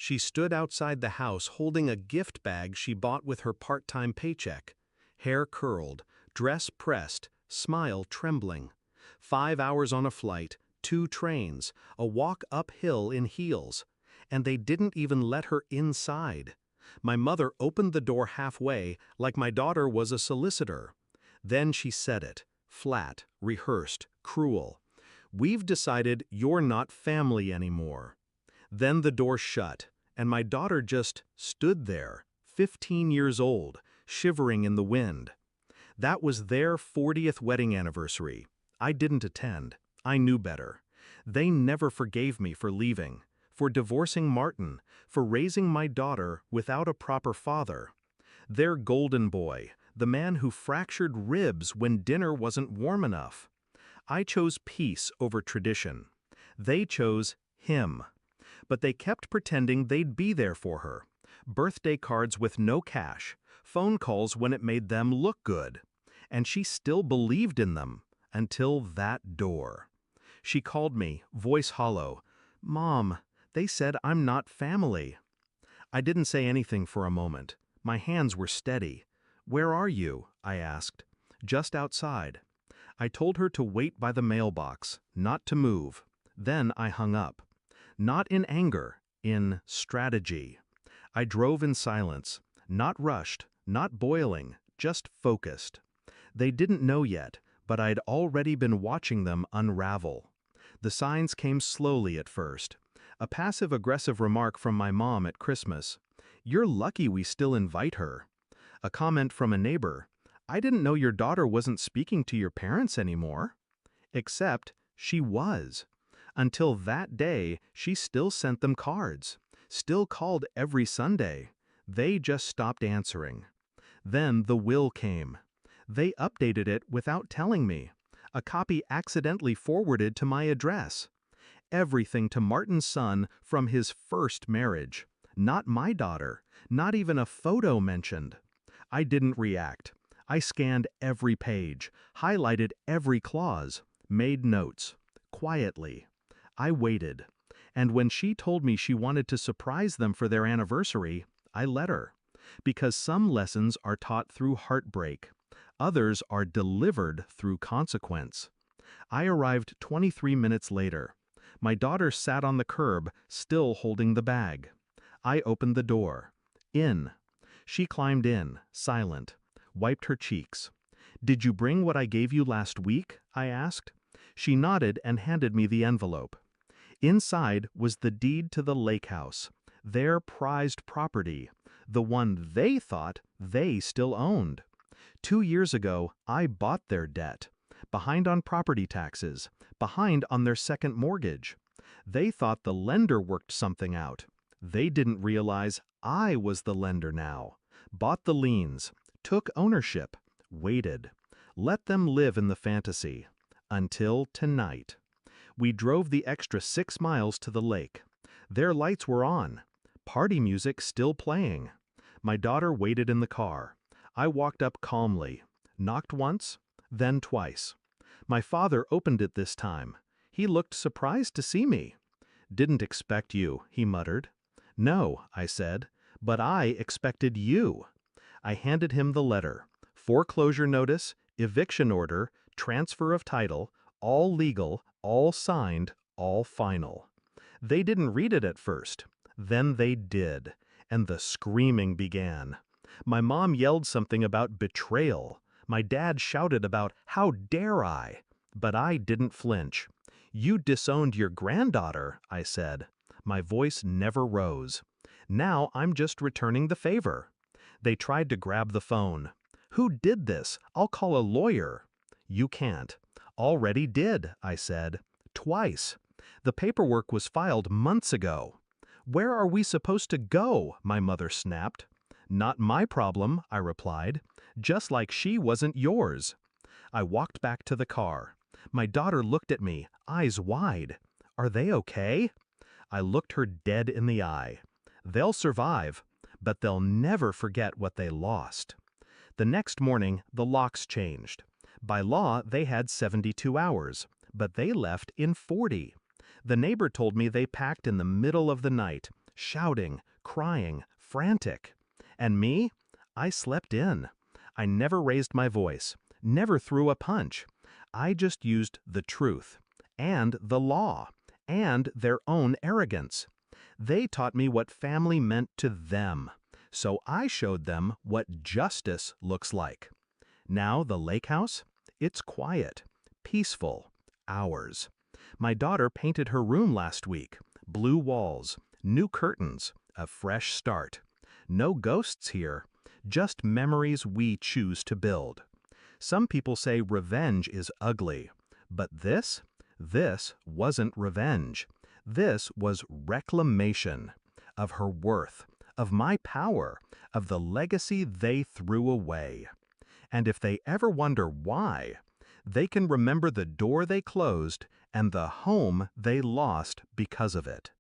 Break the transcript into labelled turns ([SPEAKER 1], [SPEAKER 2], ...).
[SPEAKER 1] She stood outside the house holding a gift bag she bought with her part-time paycheck. Hair curled, dress pressed, smile trembling. 5 hours on a flight, 2 trains, a walk uphill in heels. And they didn't even let her inside. My mother opened the door halfway, like my daughter was a solicitor. Then she said it, flat, rehearsed, cruel. "We've decided you're not family anymore." Then the door shut, and my daughter just stood there, 15 years old, shivering in the wind. That was their 40th wedding anniversary. I didn't attend. I knew better. They never forgave me for leaving, for divorcing Martin, for raising my daughter without a proper father. Their golden boy, the man who fractured ribs when dinner wasn't warm enough. I chose peace over tradition. They chose him. But they kept pretending they'd be there for her. Birthday cards with no cash, phone calls when it made them look good. And she still believed in them, until that door. She called me, voice hollow. "Mom, they said I'm not family." I didn't say anything for a moment. My hands were steady. "Where are you?" I asked. "Just outside." I told her to wait by the mailbox, not to move. Then I hung up. Not in anger, in strategy. I drove in silence, not rushed, not boiling, just focused. They didn't know yet, but I'd already been watching them unravel. The signs came slowly at first. A passive-aggressive remark from my mom at Christmas. "You're lucky we still invite her." A comment from a neighbor. "I didn't know your daughter wasn't speaking to your parents anymore." Except she was. Until that day, she still sent them cards, still called every Sunday. They just stopped answering. Then the will came. They updated it without telling me. A copy accidentally forwarded to my address. Everything to Martin's son from his first marriage. Not my daughter, not even a photo mentioned. I didn't react. I scanned every page, highlighted every clause, made notes. Quietly. I waited. And when she told me she wanted to surprise them for their anniversary, I let her. Because some lessons are taught through heartbreak. Others are delivered through consequence. I arrived 23 minutes later. My daughter sat on the curb, still holding the bag. I opened the door. In. She climbed in, silent, wiped her cheeks. "Did you bring what I gave you last week?" I asked. She nodded and handed me the envelope. Inside was the deed to the lake house, their prized property, the one they thought they still owned. 2 years ago, I bought their debt, behind on property taxes, behind on their second mortgage. They thought the lender worked something out. They didn't realize I was the lender now. Bought the liens, took ownership, waited. Let them live in the fantasy. Until tonight. We drove the extra 6 miles to the lake. Their lights were on. Party music still playing. My daughter waited in the car. I walked up calmly. Knocked once, then twice. My father opened it this time. He looked surprised to see me. "Didn't expect you," he muttered. "No," I said, "but I expected you." I handed him the letter. Foreclosure notice, eviction order, transfer of title, all legal, all signed, all final. They didn't read it at first. Then they did, and the screaming began. My mom yelled something about betrayal. My dad shouted about, "How dare I?" But I didn't flinch. "You disowned your granddaughter," I said. My voice never rose. "Now I'm just returning the favor." They tried to grab the phone. "Who did this? I'll call a lawyer." "You can't." "Already did," I said. "Twice. The paperwork was filed months ago." "Where are we supposed to go?" my mother snapped. "Not my problem," I replied. "Just like she wasn't yours." I walked back to the car. My daughter looked at me, eyes wide. "Are they okay?" I looked her dead in the eye. "They'll survive, but they'll never forget what they lost." The next morning, the locks changed. By law, they had 72 hours, but they left in 40. The neighbor told me they packed in the middle of the night, shouting, crying, frantic. And me? I slept in. I never raised my voice, never threw a punch. I just used the truth, and the law, and their own arrogance. They taught me what family meant to them, so I showed them what justice looks like. Now the lake house? It's quiet, peaceful, ours. My daughter painted her room last week. Blue walls, new curtains, a fresh start. No ghosts here, just memories we choose to build. Some people say revenge is ugly, but this wasn't revenge. This was reclamation of her worth, of my power, of the legacy they threw away. And if they ever wonder why, they can remember the door they closed and the home they lost because of it.